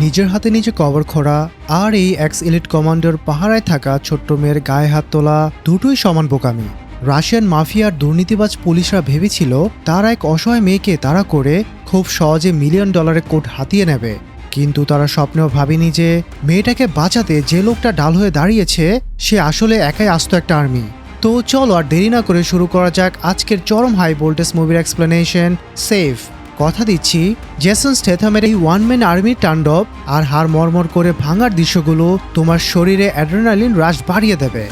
নিজের হাতে নিজে কবর খোঁড়া আর এই এক্স এলিট কমান্ডার পাহারায় থাকা ছোট্ট মেয়ের গায়ে হাত তোলা দুটোই সমান বোকামি। রাশিয়ান মাফিয়ার দুর্নীতিবাজ পুলিশরা ভেবেছিল তারা এক অসহায় মেয়েকে তাড়া করে খুব সহজে $1 মিলিয়ন কোট হাতিয়ে নেবে, কিন্তু তারা স্বপ্নেও ভাবেনি যে মেয়েটাকে বাঁচাতে যে লোকটা ঢাল হয়ে দাঁড়িয়েছে সে আসলে একাই আস্ত একটা আর্মি। তো চলো আর দেরি না করে শুরু করা যাক আজকের চরম হাই ভোল্টেজ মুভির এক্সপ্লেনেশন সেফ। কথা দিচ্ছি জেসন স্টেথামের এই ওয়ান ম্যান আর্মির তাণ্ডব আর হাড় মরমর করে ভাঙার দৃশ্যগুলো তোমার শরীরে অ্যাড্রেনালিন রাশ বাড়িয়ে দেবে।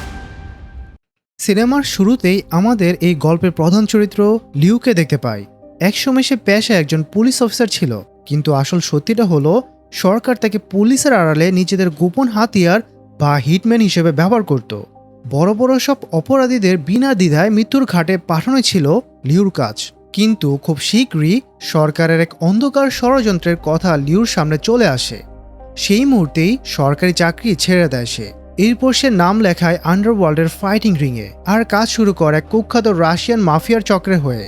সিনেমার শুরুতেই আমাদের এই গল্পের প্রধান চরিত্র লিউকে দেখতে পাই। একসময় সে পেশায় একজন পুলিশ অফিসার ছিল, কিন্তু আসল সত্যিটা হলো সরকার তাকে পুলিশের আড়ালে নিজেদের গোপন হাতিয়ার বা হিটম্যান হিসেবে ব্যবহার করত। বড় বড় সব অপরাধীদের বিনা দ্বিধায় মৃত্যুর ঘাটে পাঠানো ছিল লিউর কাজ। কিন্তু খুব শীঘ্রই সরকারের এক অন্ধকার ষড়যন্ত্রের কথা লিউর সামনে চলে আসে। সেই মুহূর্তেই সরকারি চাকরি ছেড়ে দেয় সে। এরপর সে নাম লেখায় আন্ডারওয়ার্ল্ডের ফাইটিং রিংয়ে আর কাজ শুরু করে এক কুখ্যাত রাশিয়ান মাফিয়ার চক্রে হয়ে।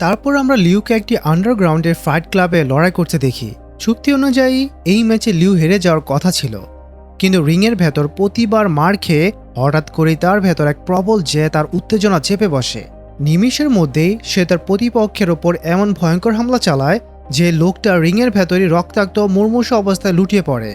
তারপর আমরা লিউকে একটি আন্ডারগ্রাউন্ডের ফাইট ক্লাবে লড়াই করতে দেখি। চুক্তি অনুযায়ী এই ম্যাচে লিউ হেরে যাওয়ার কথা ছিল, কিন্তু রিংয়ের ভেতর প্রতিবার মার খেয়ে হঠাৎ করেই তার ভেতর এক প্রবল জেদ আর উত্তেজনা চেপে বসে। নিমিষের মধ্যেই সে তার প্রতিপক্ষের ওপর এমন ভয়ঙ্কর হামলা চালায় যে লোকটা রিংয়ের ভেতরই রক্তাক্ত মুমূর্ষু অবস্থায় লুটিয়ে পড়ে।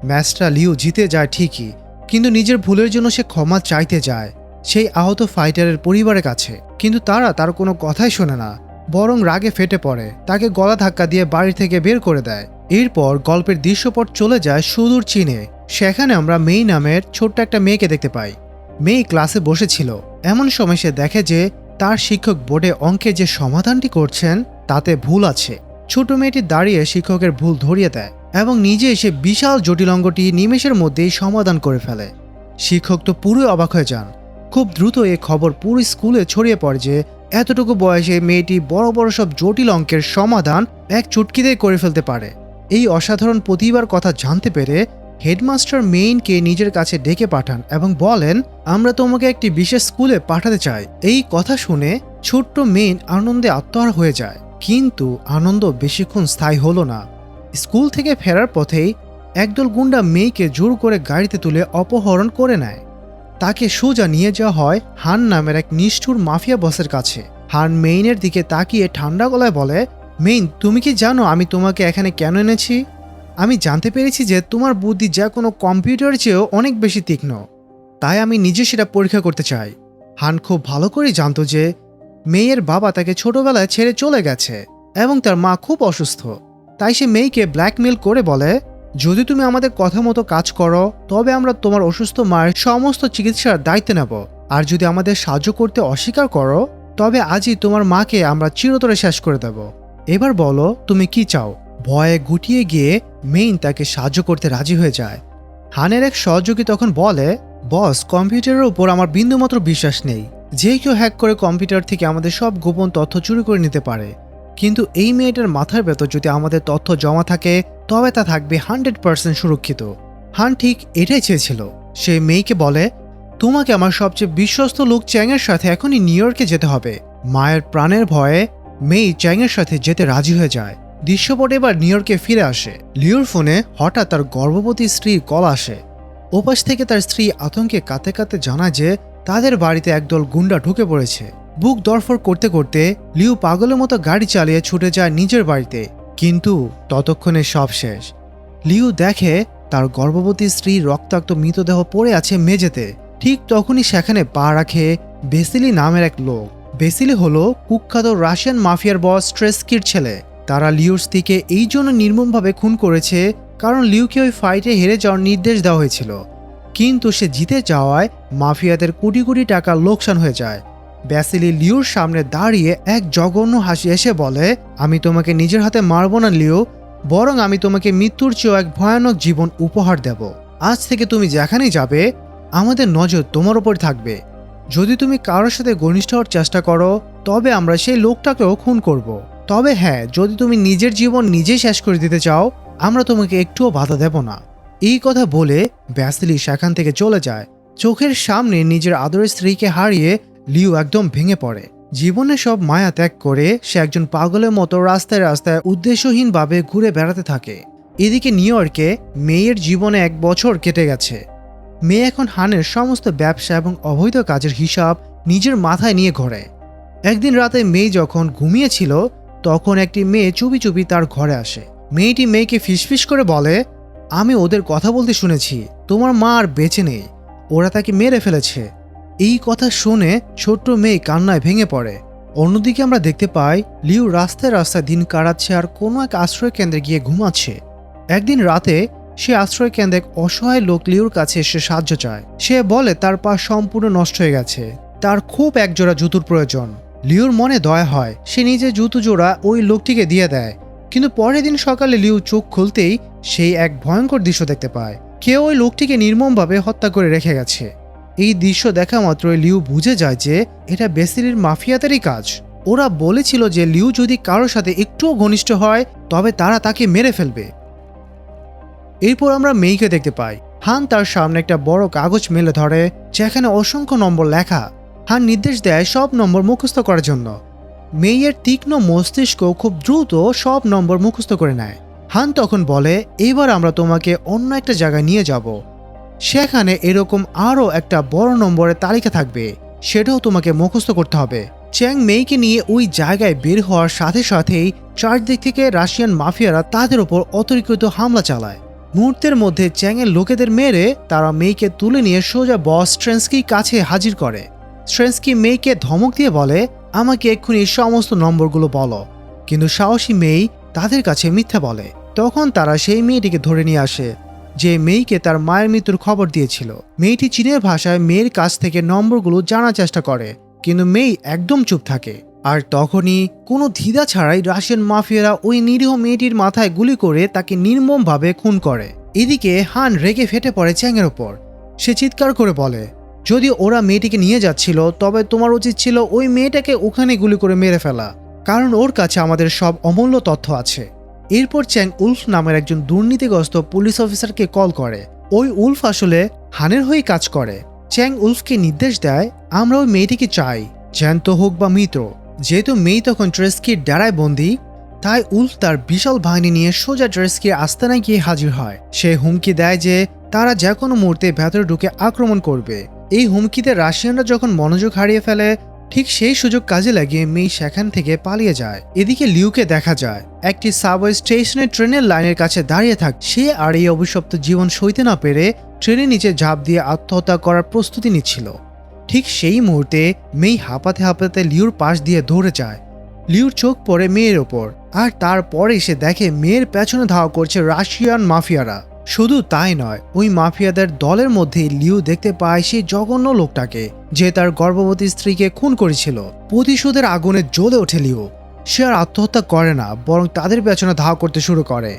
ম্যাচটা লিউ জিতে যায় ঠিকই, কিন্তু নিজের ভুলের জন্য সে ক্ষমা চাইতে যায় সেই আহত ফাইটারের পরিবারের কাছে। কিন্তু তারা তার কোনো কথাই শোনে না, বরং রাগে ফেটে পড়ে, তাকে গলা ধাক্কা দিয়ে বাড়ি থেকে বের করে দেয়। এরপর গল্পের দৃশ্যপট চলে যায় সুদূর চীনে। সেখানে আমরা মেই নামের ছোট্ট একটা মেয়েকে দেখতে পাই। মেয়ে ক্লাসে বসেছিল, এমন সময় সে দেখে যে তার শিক্ষক বোর্ডে অঙ্কের যে সমাধানটি করছেন তাতে ভুল আছে। ছোট মেয়েটি দাঁড়িয়ে শিক্ষকের ভুল ধরিয়ে দেয় এবং নিজে এসে বিশাল জটিল অঙ্কটি নিমেষের মধ্যেই সমাধান করে ফেলে। শিক্ষক তো পুরোই অবাক হয়ে যান। খুব দ্রুত এ খবর পুরো স্কুলে ছড়িয়ে পড়ে যে এতটুকু বয়সে মেয়েটি বড় বড় সব জটিল অঙ্কের সমাধান এক চুটকিতেই করে ফেলতে পারে। এই অসাধারণ প্রতিভার কথা জানতে পেরে হেডমাস্টার মেইনকে নিজের কাছে ডেকে পাঠান এবং বলেন, আমরা তোমাকে একটি বিশেষ স্কুলে পাঠাতে চাই। এই কথা শুনে ছোট্ট মেইন আনন্দে আত্মহারা হয়ে যায়, কিন্তু আনন্দ বেশিক্ষণ স্থায়ী হলো না। স্কুল থেকে ফেরার পথেই একদল গুন্ডা মেয়েকে জোর করে গাড়িতে তুলে অপহরণ করে নেয়। তাকে সোজা নিয়ে যাওয়া হয় হান নামের এক নিষ্ঠুর মাফিয়া বসের কাছে। হান মেইনের দিকে তাকিয়ে ঠান্ডা গলায় বলে, মেইন, তুমি কি জানো আমি তোমাকে এখানে কেন এনেছি? আমি জানতে পেরেছি যে তোমার বুদ্ধি যা কোনো কম্পিউটারের চেয়েও অনেক বেশি তীক্ষ্ণ, তাই আমি নিজে সেটা পরীক্ষা করতে চাই। হান খুব ভালো করেই জানতো যে মেয়ের বাবা তাকে ছোটবেলায় ছেড়ে চলে গেছে এবং তার মা খুব অসুস্থ। তাই সে মেয়েকে ব্ল্যাকমেল করে বলে, যদি তুমি আমাদের কথা মতো কাজ করো তবে আমরা তোমার অসুস্থ মায়ের সমস্ত চিকিৎসার দায়িত্ব নেব, আর যদি আমাদের সাহায্য করতে অস্বীকার করো তবে আজই তোমার মাকে আমরা চিরতরে শেষ করে দেব। এবার বলো তুমি কি চাও? ভয়ে গুটিয়ে গিয়ে মেইন তাকে সাহায্য করতে রাজি হয়ে যায়। হানের এক সহযোগী তখন বলে, বস, কম্পিউটারের উপর আমার বিন্দুমাত্র বিশ্বাস নেই। যে কেউ হ্যাক করে কম্পিউটার থেকে আমাদের সব গোপন তথ্য চুরি করে নিতে পারে, কিন্তু এই মেয়েটার মাথার ভেতর যদি আমাদের তথ্য জমা থাকে তবে তা থাকবে 100% সুরক্ষিত। হান ঠিক এটাই চেয়েছিল। সে মেয়েকে বলে, তোমাকে আমার সবচেয়ে বিশ্বস্ত লোক চ্যাংয়ের সাথে এখনই নিউ ইয়র্কে যেতে হবে। মায়ের প্রাণের ভয়ে মেই চ্যাংয়ের সাথে যেতে রাজি হয়ে যায়। দৃশ্যপট এবার নিউ ইয়র্কে ফিরে আসে। লিওর ফোনে হঠাৎ তার গর্ভবতী স্ত্রীর কল আসে। ওপাশ থেকে তার স্ত্রী আতঙ্কে কাঁদতে কাঁদতে জানায় যে তাদের বাড়িতে একদল গুন্ডা ঢুকে পড়েছে। বুক দরফর করতে করতে লিউ পাগলের মতো গাড়ি চালিয়ে ছুটে যায় নিজের বাড়িতে, কিন্তু ততক্ষণে সব শেষ। লিউ দেখে তার গর্ভবতী স্ত্রী রক্তাক্ত মৃতদেহ পড়ে আছে মেঝেতে। ঠিক তখনই সেখানে পা রাখে বেসিলি নামের এক লোক। বেসিলি হলো কুখ্যাত রাশিয়ান মাফিয়ার বস ট্রেস্কির ছেলে। তারা লিউর স্ত্রীকে এই জন্য নির্মমভাবে খুন করেছে কারণ লিউকে ওই ফাইটে হেরে যাওয়ার নির্দেশ দেওয়া হয়েছিল, কিন্তু সে জিতে যাওয়ায় মাফিয়াদের কোটি কোটি টাকা লোকসান হয়ে যায়। ব্যাসিলি লিউর সামনে দাঁড়িয়ে এক জঘন্য হাসি এসে বলে, আমি তোমাকে নিজের হাতে মারব না লিউ, বরং আমি তোমাকে মৃত্যুর চেয়েও এক ভয়ানক জীবন উপহার দেব। আজ থেকে তুমি যেখানেই যাবে আমাদের নজর তোমার উপর থাকবে। যদি তুমি কারোর সাথে ঘনিষ্ঠ হওয়ার চেষ্টা করো তবে আমরা সেই লোকটাকেও খুন করব। তবে হ্যাঁ, যদি তুমি নিজের জীবন নিজেই শেষ করে দিতে চাও আমরা তোমাকে একটুও বাধা দেব না। এই কথা বলে ব্যাসিলি সেখান থেকে চলে যায়। চোখের সামনে নিজের আদরের স্ত্রীকে হারিয়ে লিউ একদম ভেঙে পড়ে। জীবনে সব মায়া ত্যাগ করে সে একজন পাগলের মতো রাস্তায় রাস্তায় উদ্দেশ্যহীনভাবে ঘুরে বেড়াতে থাকে। এদিকে নিউ ইয়র্কে মেয়ের জীবনে 1 বছর কেটে গেছে। মেয়ে এখন হানের সমস্ত ব্যবসা এবং অবৈধ কাজের হিসাব নিজের মাথায় নিয়ে ঘোরে। একদিন রাতে মেয়ে যখন ঘুমিয়েছিল তখন একটি মেয়ে চুপি চুপি তার ঘরে আসে। মেয়েটি মেয়েকে ফিসফিস করে বলে, আমি ওদের কথা বলতে শুনেছি, তোমার মা আর বেঁচে নেই, ওরা তাকে মেরে ফেলেছে। এই কথা শুনে ছোট্ট মেয়ে কান্নায় ভেঙে পড়ে। অন্যদিকে আমরা দেখতে পাই লিউ রাস্তায় রাস্তায় দিন কাটাচ্ছে আর কোনো এক আশ্রয় কেন্দ্রে গিয়ে ঘুমাচ্ছে। একদিন রাতে সে আশ্রয় কেন্দ্রে এক অসহায় লোক লিউর কাছে এসে সাহায্য চায়। সে বলে তার পা সম্পূর্ণ নষ্ট হয়ে গেছে, তার খুব একজোড়া জুতোর প্রয়োজন। লিউর মনে দয়া হয়, সে নিজে জুতো জোড়া ওই লোকটিকে দিয়ে দেয়। কিন্তু পরের দিন সকালে লিউ চোখ খুলতেই সেই এক ভয়ঙ্কর দৃশ্য দেখতে পায়। কেউ ওই লোকটিকে নির্মমভাবে হত্যা করে রেখে গেছে। এই দৃশ্য দেখা মাত্রই লিউ বুঝে যায় যে এটা বেসিলির মাফিয়াদেরই কাজ। ওরা বলেছিল যে লিউ যদি কারোর সাথে একটুও ঘনিষ্ঠ হয় তবে তারা তাকে মেরে ফেলবে। এরপর আমরা মেইকে দেখতে পাই। হান তার সামনে একটা বড় কাগজ মেলে ধরে যেখানে অসংখ্য নম্বর লেখা। হান নির্দেশ দেয় সব নম্বর মুখস্থ করার জন্য। মেয়ের তীক্ষ্ণ মস্তিষ্ক খুব দ্রুত সব নম্বর মুখস্থ করে নেয়। হান তখন বলে, এবার আমরা তোমাকে অন্য একটা জায়গায় নিয়ে যাব, সেখানে এরকম আরও একটা বড় নম্বরের তালিকা থাকবে, সেটাও তোমাকে মুখস্থ করতে হবে। চ্যাং মেইকে নিয়ে ওই জায়গায় বের হওয়ার সাথে সাথেই চারদিক থেকে রাশিয়ান মাফিয়ারা তাদের ওপর অতর্কিত হামলা চালায়। মুহূর্তের মধ্যে চ্যাংয়ের লোকেদের মেরে তারা মেইকে তুলে নিয়ে সোজা বস স্ট্রেন্সকির কাছে হাজির করে। স্ট্রেন্সকি মেইকে ধমক দিয়ে বলে, আমাকে এক্ষুনি সমস্ত নম্বরগুলো বলো। কিন্তু সাহসী মেই তাদের কাছে মিথ্যা বলে। তখন তারা সেই মেয়েটিকে ধরে নিয়ে আসে যে মেইকে তার মায়ের মৃত্যুর খবর দিয়েছিল। মেয়েটি চীনের ভাষায় মেয়ের কাছ থেকে নম্বরগুলো জানার চেষ্টা করে, কিন্তু মেই একদম চুপ থাকে। আর তখনই কোনো দ্বিধা ছাড়াই রাশিয়ান মাফিয়ারা ওই নিরীহ মেয়েটির মাথায় গুলি করে তাকে নির্মমভাবে খুন করে। এদিকে হান রেগে ফেটে পড়ে চ্যাংয়ের ওপর। সে চিৎকার করে বলে, যদি ওরা মেয়েটিকে নিয়ে যাচ্ছিল তবে তোমার উচিত ছিল ওই মেয়েটাকে ওখানে গুলি করে মেরে ফেলা, কারণ ওর কাছে আমাদের সব অমূল্য তথ্য আছে। এরপর চ্যাং উলফ নামের একজন দুর্নীতিগ্রস্ত পুলিশ অফিসারকে কল করে। ওই উলফ আসলে হানের হয়ে কাজ করে। চ্যাং উলফকে নির্দেশ দেয়, আমরা ওই মেয়েটিকে চাই, জ্যান্ত হোক বা মৃত। যেহেতু মেয়ে তখন ট্রেস্কির ডেরায় বন্দী, তাই উলফ তার বিশাল বাহিনী নিয়ে সোজা ট্রেস্কির আস্তানায় গিয়ে হাজির হয়। সে হুমকি দেয় যে তারা যে কোনো মুহূর্তে ভেতরে ঢুকে আক্রমণ করবে। এই হুমকিতে রাশিয়ানরা যখন মনোযোগ হারিয়ে ফেলে, ঠিক সেই সুযোগ কাজে লাগিয়ে মেই সেখান থেকে পালিয়ে যায়। এদিকে লিউকে দেখা যায় একটি সাবওয়ে স্টেশনের ট্রেনের লাইনের কাছে দাঁড়িয়ে থাকে। সে আর এই অভিশপ্ত জীবন সইতে না পেরে ট্রেনের নিচে ঝাঁপ দিয়ে আত্মহত্যা করার প্রস্তুতি নিচ্ছিল। ঠিক সেই মুহূর্তে মেই হাঁপাতে হাঁপাতে লিউর পাশ দিয়ে দৌড়ে যায়। লিউর চোখ পড়ে মেয়ের ওপর, আর তারপরে সে দেখে মেয়ের পেছনে ধাওয়া করছে রাশিয়ান মাফিয়ারা। শুধু তাই নয়, ওই মাফিয়াদের দলের মধ্যে লিউ দেখতে পায় সেই জঘন্য লোকটাকে যে তার গর্ভবতী স্ত্রীকে খুন করেছিল। প্রতিশোধের আগুনে জ্বলে ওঠে লিউ। সে আর আত্মহত্যা করে না, বরং তাদের পেছনে ধাওয়া করতে শুরু করে।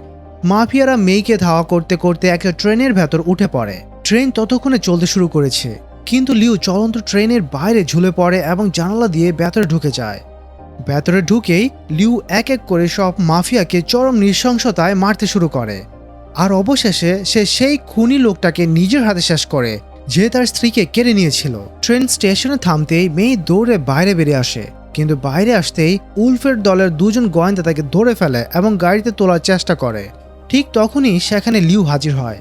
মাফিয়ারা মেইকে ধাওয়া করতে করতে একটা ট্রেনের ভেতর উঠে পড়ে। ট্রেন ততক্ষণে চলতে শুরু করেছে, কিন্তু লিউ চলন্ত ট্রেনের বাইরে ঝুলে পড়ে এবং জানালা দিয়ে ভেতরে ঢুকে যায়। ভেতরে ঢুকেই লিউ এক এক করে সব মাফিয়াকে চরম নৃশংসতায় মারতে শুরু করে। আর অবশেষে সে সেই খুনি লোকটাকে নিজের হাতে শেষ করে যে তার স্ত্রীকে কেড়ে নিয়েছিল। ট্রেন স্টেশনে থামতেই মেয়ে দৌড়ে বাইরে বেরিয়ে আসে, কিন্তু বাইরে আসতেই উলফের দলের দুজন গোয়েন্দা তাকে ধরে ফেলে এবং গাড়িতে তোলার চেষ্টা করে। ঠিক তখনই সেখানে লিউ হাজির হয়।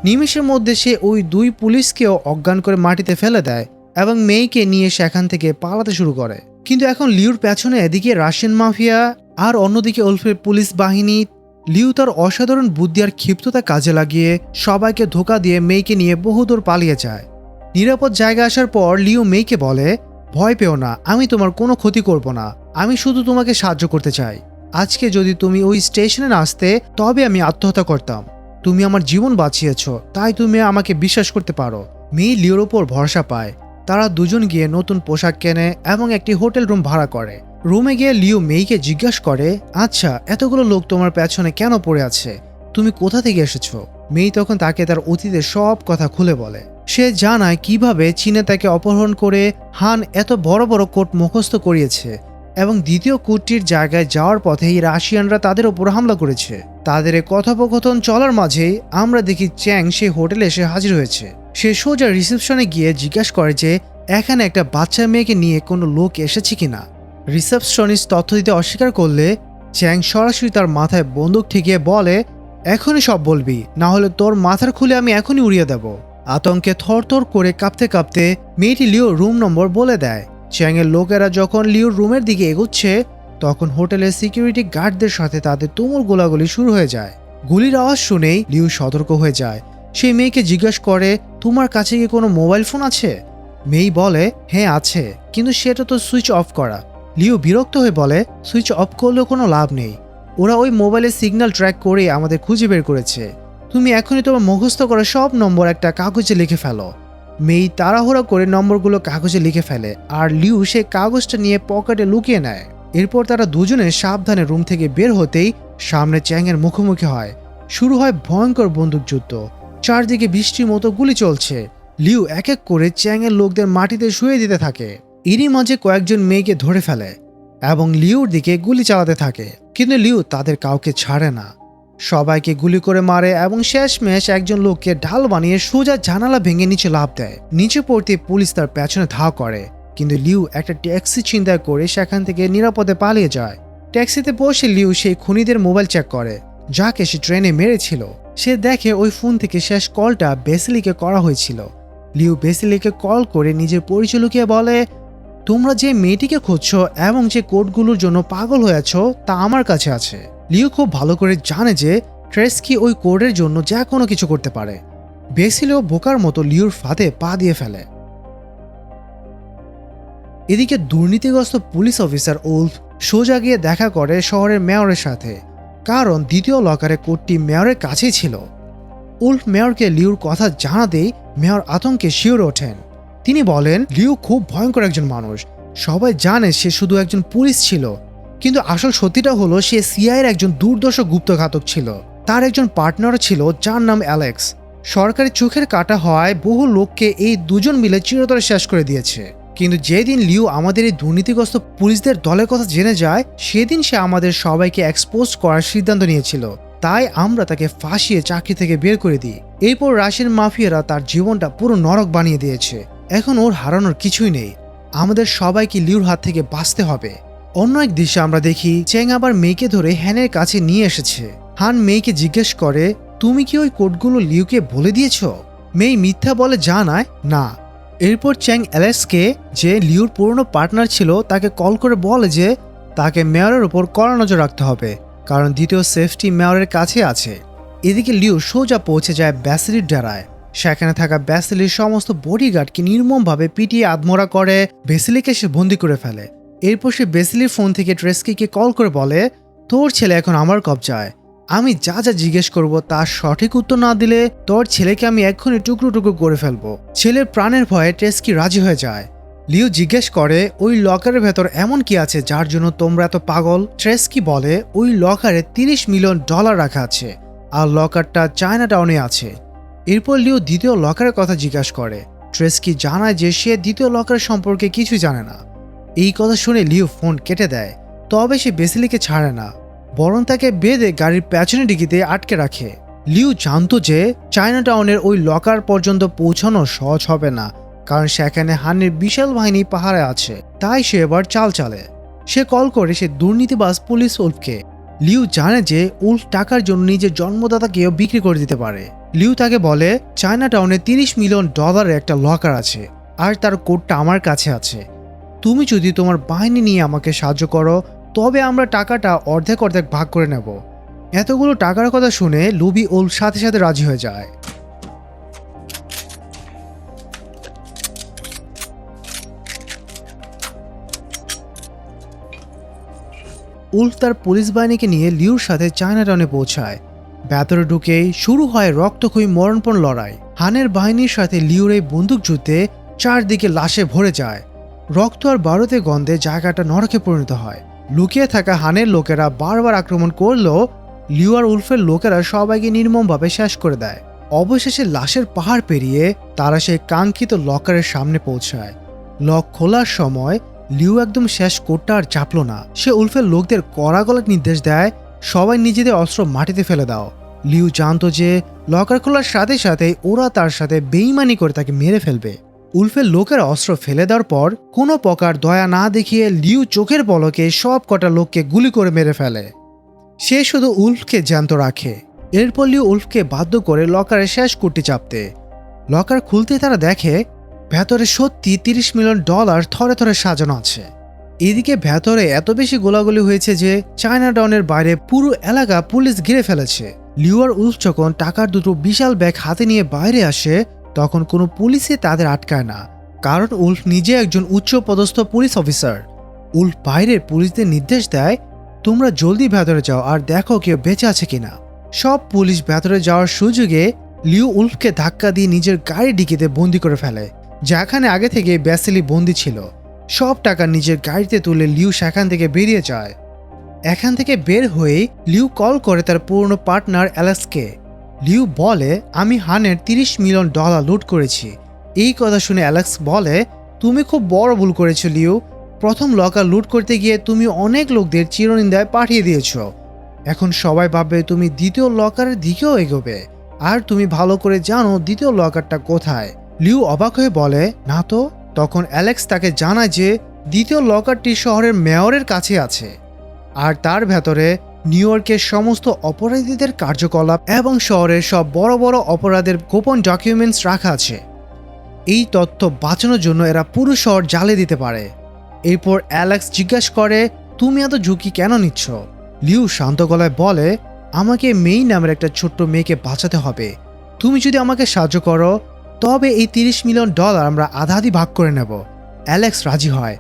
নিমেষের মধ্যে সে ওই দুই পুলিশকেও অজ্ঞান করে মাটিতে ফেলে দেয় এবং মেয়েকে নিয়ে সেখান থেকে পালাতে শুরু করে। কিন্তু এখন লিউর পেছনে এদিকে রাশিয়ান মাফিয়া আর অন্যদিকে উলফের পুলিশ বাহিনী। লিউ তার অসাধারণ বুদ্ধি আর ক্ষিপ্ততা কাজে লাগিয়ে সবাইকে ধোঁকা দিয়ে মেয়েকে নিয়ে বহুদূর পালিয়ে যায়। নিরাপদ জায়গায় আসার পর লিউ মেয়েকে বলে, ভয় পেও না, আমি তোমার কোনো ক্ষতি করব না, আমি শুধু তোমাকে সাহায্য করতে চাই। আজকে যদি তুমি ওই স্টেশনে না আসতে তবে আমি আত্মহত্যা করতাম। তুমি আমার জীবন বাঁচিয়েছ, তাই তুমি আমাকে বিশ্বাস করতে পারো। মেয়ে লিওর ওপর ভরসা পায়। তারা দুজন গিয়ে নতুন পোশাক কেনে এবং একটি হোটেল রুম ভাড়া করে। রুমে গিয়ে লিও মেইকে জিজ্ঞাসা করে, আচ্ছা এতগুলো লোক তোমার পেছনে কেন পড়ে আছে, তুমি কোথা থেকে এসেছো? মেই তখন তাকে তার অতীতের সব কথা খুলে বলে। সে জানায় কিভাবে চীনে তাকে অপহরণ করে হান এত বড় বড় কোট মুখস্থ করিয়েছে এবং দ্বিতীয় কোটটির জায়গায় যাওয়ার পথেই রাশিয়ানরা তাদের ওপর হামলা করেছে। তাদের কথোপকথন চলার মাঝেই আমরা দেখি চ্যাং সেই হোটেলে এসে হাজির হয়েছে। সে সোজা রিসেপশনে গিয়ে জিজ্ঞাসা করে যে এখানে একটা বাচ্চা মেয়েকে নিয়ে কোনো লোক এসেছে কিনা। রিসেপশনিস্ট তথ্য দিতে অস্বীকার করলে চ্যাং সরাসরি তার মাথায় বন্দুক ঠেকিয়ে বলে, এখনই সব বলবি, না হলে তোর মাথার খুলে আমি এখনই উড়িয়ে দেব। আতঙ্কে থরথর করে কাঁপতে কাঁপতে মেয়েটি লিওর রুম নম্বর বলে দেয়। চ্যাংয়ের লোকেরা যখন লিওর রুমের দিকে এগোচ্ছে তখন হোটেলের সিকিউরিটি গার্ডদের সাথে তাদের তুমুল গোলাগুলি শুরু হয়ে যায়। গুলির আওয়াজ শুনেই লিও সতর্ক হয়ে যায়। সেই মেয়েকে জিজ্ঞেস করে, তোমার কাছে কি কোনো মোবাইল ফোন আছে? মেয়ে বলে, হ্যাঁ আছে, কিন্তু সেটা তো সুইচ অফ করা। লিও বিরক্ত হয়ে বলে, সুইচ অফ করলেও কোনো লাভ নেই, ওরা ওই মোবাইলের সিগন্যাল ট্র্যাক করে আমাদের খুঁজে বের করেছে। তুমি এখনই তোমার মুখস্থ করা সব নম্বর একটা কাগজে লিখে ফেলো। মেই তাড়াহুড়া করে নম্বরগুলো কাগজে লিখে ফেলে আর লিউ সেই কাগজটা নিয়ে পকেটে লুকিয়ে নেয়। এরপর তারা দুজনে সাবধানে রুম থেকে বের হতেই সামনে চ্যাংয়ের মুখোমুখি হয়। শুরু হয় ভয়ঙ্কর বন্দুকযুদ্ধ। চারদিকে বৃষ্টির মতো গুলি চলছে। লিউ এক এক করে চ্যাংয়ের লোকদের মাটিতে শুয়ে দিতে থাকে। এরই মাঝে কয়েকজন মেয়েকে ধরে ফেলে এবং লিউর দিকে গুলি চালাতে থাকে, কিন্তু লিউ তাদের কাউকে ছাড়ে না। সবাইকে গুলি করে মারে এবং শেষমেশ একজন লোককে ঢাল বানিয়ে সোজা জানালা ভেঙে নিচে লাফ দেয়। নিচে পড়তে পুলিশ তার পেছনে ধাওয়া করে, কিন্তু লিউ একটা ট্যাক্সি ছিনতাই করে সেখান থেকে নিরাপদে পালিয়ে যায়। ট্যাক্সিতে বসে লিউ সেই খুনিদের মোবাইল চেক করে যাকে সে ট্রেনে মেরেছিল। সে দেখে ওই ফোন থেকে শেষ কলটা বেসিলিকে করা হয়েছিল। লিউ বেসিলিকে কল করে নিজের পরিচয় লুকিয়ে বলে, তোমরা যে মেয়েটিকে খুঁজছো এবং যে কোডগুলোর জন্য পাগল হয়ে আছো তা আমার কাছে আছে। লিও খুব ভালো করে জানে যে ট্রেস্কি ওই কোডের জন্য যা কোনো কিছু করতে পারে। বেসিলিও বোকার মতো লিওর ফাঁদে পা দিয়ে ফেলে। এদিকে দুর্নীতিগ্রস্ত পুলিশ অফিসার উলফ সোজা গিয়ে দেখা করে শহরের মেয়রের সাথে, কারণ দ্বিতীয় লকারে কোডটি মেয়রের কাছেই ছিল। উলফ মেয়রকে লিওর কথা জানাতেই মেয়র আতঙ্কে শিওরে ওঠেন। তিনি বলেন, লিও খুব ভয়ঙ্কর একজন মানুষ। সবাই জানে সে শুধু একজন পুলিশ ছিল, কিন্তু আসল সত্যিটা হলো সে সিআইয়ের একজন দুর্দর্শ গুপ্তঘাতক ছিল। তার একজন পার্টনারও ছিল যার নাম অ্যালেক্স। সরকারি চোখের কাটা হওয়ায় বহু লোককে এই দুজন মিলে চিরতরে শেষ করে দিয়েছে। কিন্তু যেদিন লিও আমাদের এই দুর্নীতিগ্রস্ত পুলিশদের দলের কথা জেনে যায় সেদিন সে আমাদের সবাইকে এক্সপোজ করার সিদ্ধান্ত নিয়েছিল। তাই আমরা তাকে ফাঁসিয়ে চাকরি থেকে বের করে দিই। এরপর রাশিয়ান মাফিয়ারা তার জীবনটা পুরো নরক বানিয়ে দিয়েছে। এখন ওর হারানোর কিছুই নেই। আমাদের সবাইকে লিওর হাত থেকে বাঁচতে হবে। অন্য এক দৃশ্যে আমরা দেখি চ্যাং আবার মেয়েকে ধরে হ্যানের কাছে নিয়ে এসেছে। হান মেয়েকে জিজ্ঞেস করে, তুমি কি ওই কোডগুলো লিওকে বলে দিয়েছ? মেয়ে মিথ্যা বলে জানায় না। এরপর চ্যাং অ্যালেক্সকে, যে লিওর পুরনো পার্টনার ছিল, তাকে কল করে বলে যে তাকে মেয়রের উপর কড়া নজর রাখতে হবে, কারণ দ্বিতীয় সেফটি মেয়রের কাছে আছে। এদিকে লিও সোজা পৌঁছে যায় ব্যাসিলির ডেরায়। সেখানে থাকা ব্যাসিলির সমস্ত বডিগার্ডকে নির্মমভাবে পিটিয়ে আধমরা করে বেসিলিকে সে বন্দি করে ফেলে। এরপর সে বেসিলির ফোন থেকে ট্রেস্কিকে কল করে বলে, তোর ছেলে এখন আমার কবজায়। আমি যা যা জিজ্ঞেস করব তার সঠিক উত্তর না দিলে তোর ছেলেকে আমি এক্ষুনি টুকরো টুকরো করে ফেলবো। ছেলের প্রাণের ভয়ে ট্রেস্কি রাজি হয়ে যায়। লিও জিজ্ঞেস করে, ওই লকারের ভেতর এমন কি আছে যার জন্য তোমরা এত পাগল? ট্রেস্কি বলে, ওই লকারে $30 মিলিয়ন রাখা আছে, আর লকারটা চায়না টাউনে আছে। এরপর লিও দ্বিতীয় লকারের কথা জিজ্ঞাসা করে। ট্রেস্কি জানায় যে সে দ্বিতীয় লকার সম্পর্কে কিছু জানে না। এই কথা শুনে লিও ফোন কেটে দেয়। তবে সে বেসিলিকে ছাড়ে না, বরং তাকে বেঁধে গাড়ির পেছনে ডিকিতে আটকে রাখে। লিও জানতো যে চায়না টাউনের ওই লকার পর্যন্ত পৌঁছানো সহজ হবে না, কারণ সেখানে হানের বিশাল বাহিনী পাহাড়ে আছে। তাই সে এবার চাল চালে। সে কল করে সে দুর্নীতিবাজ পুলিশ উলফকে। লিও জানে যে উলফ টাকার জন্য নিজের জন্মদাতাকেও বিক্রি করে দিতে পারে। লিও তাকে বলে, চায়না টাউনে $30 মিলিয়ন একটা লকার আছে, আর তার কোডটা আমার কাছে আছে। তুমি যদি তোমার বাহিনী নিয়ে আমাকে সাহায্য করো তবে আমরা টাকাটা অর্ধেক অর্ধেক ভাগ করে নেব। এতগুলো টাকার কথা শুনে লুবি উলফ সাথে সাথে রাজি হয়ে যায়। উলফ তার পুলিশ বাহিনীকে নিয়ে লিওর সাথে চায়না টাউনে পৌঁছায়। ভেতরে ঢুকেই শুরু হয় রক্তক্ষয়ী মরণপণ লড়াই। হানের বাহিনীর সাথে লিওর এই বন্দুক যুদ্ধে চারদিকে লাশে ভরে যায়। রক্ত আর বারুদে গন্ধে জায়গাটা নরকে পরিণত হয়। লুকিয়ে থাকা হানের লোকেরা বারবার আক্রমণ করলেও লিও আর উলফের লোকেরা সবাইকে নির্মমভাবে শেষ করে দেয়। অবশেষে লাশের পাহাড় পেরিয়ে তারা সেই কাঙ্ক্ষিত লকারের সামনে পৌঁছায়। লক খোলার সময় লিও একদম শেষ কোটটা আর চাপল না। সে উলফের লোকদের কড়া গলায় নির্দেশ দেয়, সবাই নিজেদের অস্ত্র মাটিতে ফেলে দাও। লিও জানতো যে লকার খোলার সাথে সাথে ওরা তার সাথে বেইমানি করে তাকে মেরে ফেলবে। উলফের লোকেরা অস্ত্র ফেলে দেওয়ার পর কোনো প্রকার দয়া না দেখিয়ে লিও চোখের পলকে সব কটা লোককে গুলি করে মেরে ফেলে। সে শুধু উলফকে জ্যান্ত রাখে। এরপর লিউ উলফকে বাধ্য করে লকারে শেষ কুটি চাপতে। লকার খুলতে তারা দেখে ভেতরে সত্যি $30 মিলিয়ন থরে থরে সাজানো আছে। এদিকে ভেতরে এত বেশি গোলাগুলি হয়েছে যে চায়নাটাউনের বাইরে পুরো এলাকা পুলিশ ঘিরে ফেলেছে। লিউ আর উলফ যখন টাকার দুটো বিশাল ব্যাগ হাতে নিয়ে বাইরে আসে তখন কোনো পুলিশই তাদের আটকায় না, কারণ উলফ নিজে একজন উচ্চপদস্থ পুলিশ অফিসার। উলফ বাইরের পুলিশদের নির্দেশ দেয়, তোমরা জলদি ভেতরে যাও আর দেখো কেউ বেঁচে আছে কিনা। সব পুলিশ ভেতরে যাওয়ার সুযোগে লিউ উলফকে ধাক্কা দিয়ে নিজের গাড়ি ডিকিতে বন্দি করে ফেলে, যেখানে আগে থেকে ব্যাসিলি বন্দি ছিল। সব টাকা নিজের গাড়িতে তুলে লিউ সেখান থেকে বেরিয়ে যায়। এখান থেকে বের হয়ে লিউ কল করে তার পুরনো পার্টনার অ্যালেক্সকে। লিউ বলে, আমি হানের $30 মিলিয়ন লুট করেছি। এই কথা শুনে অ্যালেক্স বলে, তুমি খুব বড় ভুল করেছো লিউ। প্রথম লকার লুট করতে গিয়ে তুমি অনেক লোকদের চিরনিন্দায় পাঠিয়ে দিয়েছ। এখন সবাই ভাববে তুমি দ্বিতীয় লকারের দিকেও এগোবে, আর তুমি ভালো করে জানো দ্বিতীয় লকারটা কোথায়। লিউ অবাক হয়ে বলে, না তো। তখন অ্যালেক্স তাকে জানায় যে দ্বিতীয় লকারটি শহরের মেয়রের কাছে আছে, আর তার ভেতরে নিউ ইয়র্কের সমস্ত অপরাধীদের কার্যকলাপ এবং শহরের সব বড় বড় অপরাধের গোপন ডকুমেন্টস রাখা আছে। এই তথ্য বাঁচানোর জন্য এরা পুরো শহর জ্বালিয়ে দিতে পারে। এরপর অ্যালেক্স জিজ্ঞাসা করে, তুমি এত ঝুঁকি কেন নিচ্ছ? লিউ শান্ত গলায় বলে, আমাকে মেই নামের একটা ছোট্ট মেয়েকে বাঁচাতে হবে। তুমি যদি আমাকে সাহায্য করো তবে এই $30 মিলিয়ন আমরা আধাআধি ভাগ করে নেব। অ্যালেক্স রাজি হয়,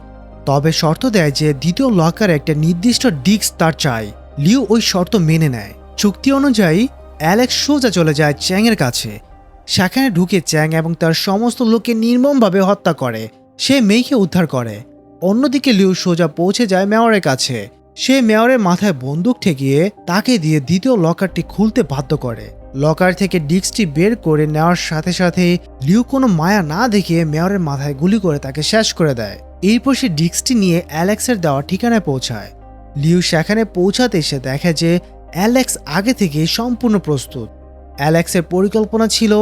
তবে শর্ত দেয় যে দ্বিতীয় লকারে একটা নির্দিষ্ট ডিস্ক তার চাই। লিউ ওই শর্ত মেনে নেয়। চুক্তি অনুযায়ী অ্যালেক্স সোজা চলে যায় চ্যাংয়ের কাছে। সেখানে ঢুকে চ্যাং এবং তার সমস্ত লোককে নির্মমভাবে হত্যা করে। সে মেয়েকে উদ্ধার করে। অন্যদিকে লিউ সোজা পৌঁছে যায় মেয়রের কাছে। সে মেয়রের মাথায় বন্দুক ঠেকিয়ে তাকে দিয়ে দ্বিতীয় লকারটি খুলতে বাধ্য করে। লকার থেকে ডিস্কটি বের করে নেওয়ার সাথে সাথে লিউ কোনো মায়া না দেখিয়ে মেয়রের মাথায় গুলি করে তাকে শেষ করে দেয়। এরপর সে ডিস্কটি নিয়ে অ্যালেক্সের দেওয়া ঠিকানায় পৌঁছায়। লিউ সেখানে পৌঁছাতে এসে দেখে যে অ্যালেক্স আগে থেকে সম্পূর্ণ প্রস্তুত। অ্যালেক্সের পরিকল্পনা ছিল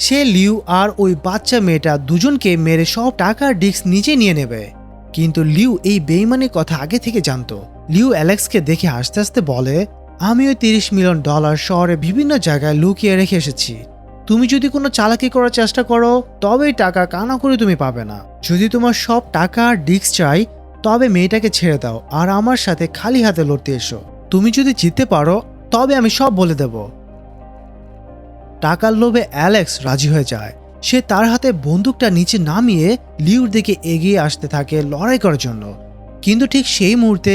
সে লিউ আর ওই বাচ্চা মেয়েটা দুজনকে মেরে সব টাকার ডিস্ক নিজে নিয়ে নেবে, কিন্তু লিউ এই বেইমানির কথা আগে থেকে জানতো। লিউ অ্যালেক্সকে দেখে হাসতে হাসতে বলে, আমি ওই $30 মিলিয়ন শহরে বিভিন্ন জায়গায় লুকিয়ে রেখে এসেছি। তুমি যদি কোনো চালাকি করার চেষ্টা করো তবেই টাকা কানা করে তুমি পাবে না। যদি তোমার সব টাকা আর ডিস্ক চাই তবে মেয়েটাকে ছেড়ে দাও আর আমার সাথে খালি হাতে লড়তে এসো। তুমি যদি জিততে পারো তবে আমি সব বলে দেব। টাকার লোভে অ্যালেক্স রাজি হয়ে যায়। সে তার হাতে বন্দুকটা নিচে নামিয়ে লিউর দিকে এগিয়ে আসতে থাকে লড়াই করার জন্য। কিন্তু ঠিক সেই মুহূর্তে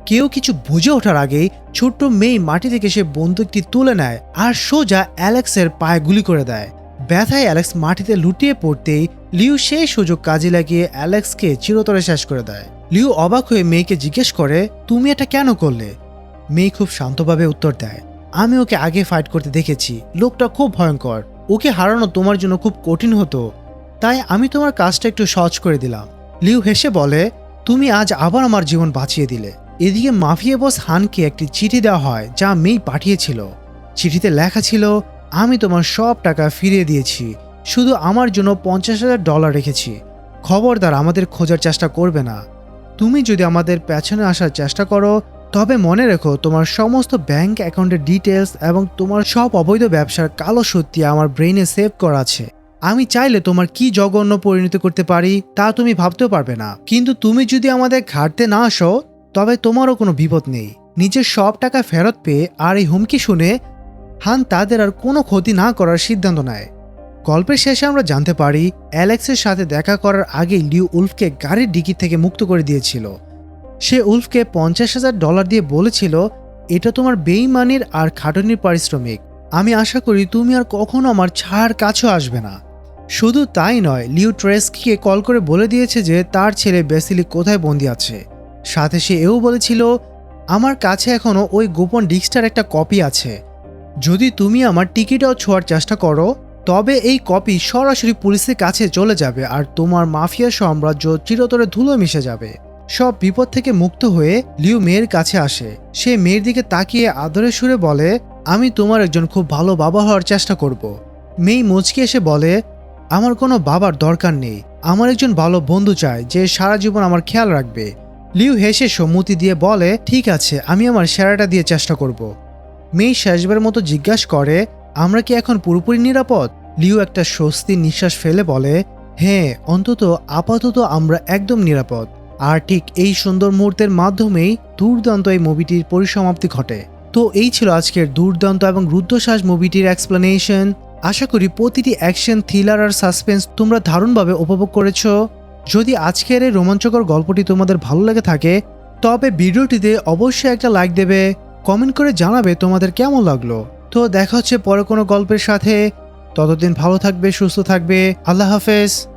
কেউ কিছু বুঝে ওঠার আগেই ছোট্ট মেয়ে মাটি থেকে সে বন্দুকটি তুলে নেয় আর সোজা অ্যালেক্সের পায়ে গুলি করে দেয়। ব্যথায় অ্যালেক্স মাটিতে লুটিয়ে পড়তেই লিউ সেই সুযোগ কাজে লাগিয়ে অ্যালেক্সকে চিরতরে শেষ করে দেয়। লিউ অবাক হয়ে মেয়েকে জিজ্ঞেস করে, তুমি এটা কেন করলে? মেয়ে খুব শান্তভাবে উত্তর দেয়, আমি ওকে আগে ফাইট করতে দেখেছি। লোকটা খুব ভয়ঙ্কর। ওকে হারানো তোমার জন্য খুব কঠিন হতো, তাই আমি তোমার কাজটা একটু সহজ করে দিলাম। লিউ হেসে বলে, তুমি আজ আবার আমার জীবন বাঁচিয়ে দিলে। এদিকে মাফিয়া বস হানকে একটি চিঠি দেওয়া হয় যা মেই পাঠিয়েছিল। চিঠিতে লেখা ছিল, আমি তোমার সব টাকা ফিরিয়ে দিয়েছি, শুধু আমার জন্য $50,000 রেখেছি। খবরদার আমাদের খোঁজার চেষ্টা করবে না। তুমি যদি আমাদের পেছনে আসার চেষ্টা করো তবে মনে রেখো তোমার সমস্ত ব্যাংক অ্যাকাউন্টের ডিটেলস এবং তোমার সব অবৈধ ব্যবসার কালো সত্যি আমার ব্রেইনে সেভ করা আছে। আমি চাইলে তোমার কি জঘন্য পরিণতি করতে পারি তা তুমি ভাবতেও পারবে না। কিন্তু তুমি যদি আমাদের ঘাটতে না আসো তবে তোমারও কোনো বিপদ নেই। নিজের সব টাকা ফেরত পেয়ে আর এই হুমকি শুনে হান তাদের আর কোনো ক্ষতি না করার সিদ্ধান্ত নেয়। গল্পের শেষে আমরা জানতে পারি অ্যালেক্সের সাথে দেখা করার আগেই লিউ উলফকে গাড়ির ডিকি থেকে মুক্ত করে দিয়েছিল। সে উলফকে $50,000 দিয়ে বলেছিল, এটা তোমার বেইমানির আর খাটুনির পারিশ্রমিক। আমি আশা করি তুমি আর কখনো আমার ছায়ার কাছেও আসবে না। শুধু তাই নয়, লিউ ট্রেস্কিকে কল করে বলে দিয়েছে যে তার ছেলে বেসিলি কোথায় বন্দী আছে। সাথে সে এও বলেছিল, আমার কাছে এখনও ওই গোপন ডিস্কটার একটা কপি আছে। যদি তুমি আমার টিকিটও ছোঁয়ার চেষ্টা করো তবে এই কপি সরাসরি পুলিশের কাছে চলে যাবে আর তোমার মাফিয়া সাম্রাজ্য চিরতরে ধুলো মিশে যাবে। সব বিপদ থেকে মুক্ত হয়ে লিউ মেয়ের কাছে আসে। সে মেয়ের দিকে তাকিয়ে আদরের সুরে বলে, আমি তোমার একজন খুব ভালো বাবা হওয়ার চেষ্টা করব। মেয়ে মুচকি এসে বলে, আমার কোনো বাবার দরকার নেই। আমার একজন ভালো বন্ধু চাই যে সারা জীবন আমার খেয়াল রাখবে। লিউ হেসে সম্মতি দিয়ে বলে, ঠিক আছে, আমি আমার সেরাটা দিয়ে চেষ্টা করব। মেই শেষবার মতো জিজ্ঞাসা করে, আমরা কি এখন পুরোপুরি নিরাপদ? লিও একটা স্বস্তির নিঃশ্বাস ফেলে বলে, হ্যাঁ, অন্তত আপাতত আমরা একদম নিরাপদ। আর ঠিক এই সুন্দর মুহূর্তের মাধ্যমেই দুর্দান্ত এই মুভিটির পরিসমাপ্তি ঘটে। তো এই ছিল আজকের দুর্দান্ত এবং রুদ্ধশ্বাস মুভিটির এক্সপ্লেনেশন। আশা করি প্রতিটি অ্যাকশন, থ্রিলার আর সাসপেন্স তোমরা দারুণভাবে উপভোগ করেছো। যদি আজকের এই রোমাঞ্চকর গল্পটি তোমাদের ভালো লেগে থাকে তবে ভিডিওটিতে অবশ্যই একটা লাইক দেবে, কমেন্ট করে জানাবে তোমাদের কেমন লাগলো। তো দেখা হচ্ছে পরে কোনো গল্পের সাথে। ততদিন ভালো থাকবে, সুস্থ থাকবে। আল্লাহ হাফেজ।